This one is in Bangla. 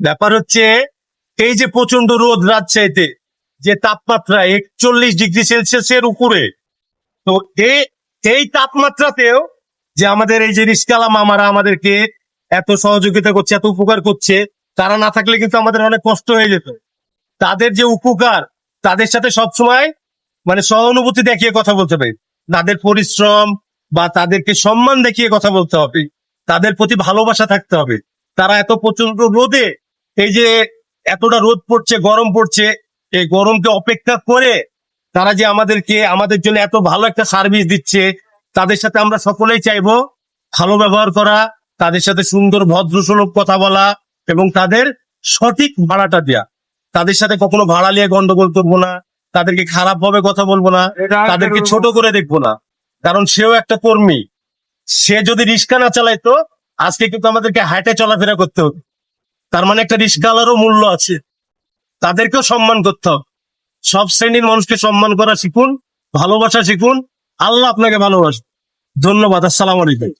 ব্যাপার হচ্ছে এই যে প্রচন্ড রোদ রাজশাহীতে, যে তাপমাত্রা 41 ডিগ্রি সেলসিয়াসের উপরে, তো এই তাপমাত্রাতেও যে আমাদের এই যে রিস্কালা মামারা আমাদেরকে এত সহযোগিতা করছে, এত উপকার করছে, তারা না থাকলে কিন্তু আমাদের অনেক কষ্ট হয়ে যেত। তাদের যে উপকার, তাদের সাথে সবসময় মানে সহানুভূতি দেখিয়ে কথা বলতে হবে, তাদের পরিশ্রম বা তাদেরকে সম্মান দেখিয়ে কথা বলতে হবে, তাদের প্রতি ভালোবাসা থাকতে হবে। তারা এত প্রচন্ড রোদে, এই যে এতটা রোদ পড়ছে, গরম পড়ছে, এই গরমকে অপেক্ষা করে তারা যে আমাদের জন্য এত ভালো একটা সার্ভিস দিচ্ছে, তাদের সাথে আমরা সকলেই চাইবো ভালো ব্যবহার করা, তাদের সাথে সুন্দর ভদ্রসুলভ কথা বলা এবং তাদের সঠিক ভাড়াটা দেয়া। তাদের সাথে কখনো ভাড়া নিয়ে গন্ডগোল করবো না, তাদেরকে খারাপ ভাবে কথা বলবো না, তাদেরকে ছোট করে দেখবো না। কারণ সেও একটা কর্মী, সে যদি রিক্সা না চালাইতো আজকে কিন্তু আমাদেরকে হাঁটে চলাফেরা করতে হতো। তার মানে একটা রিক্সাওয়ালারও মূল্য আছে, তাদেরকেও সম্মান করতে হবে। সব শ্রেণীর মানুষকে সম্মান করা শিখুন, ভালোবাসা শিখুন। আল্লাহ আপনাকে ভালোবাসে। ধন্যবাদ। আসসালামু আলাইকুম।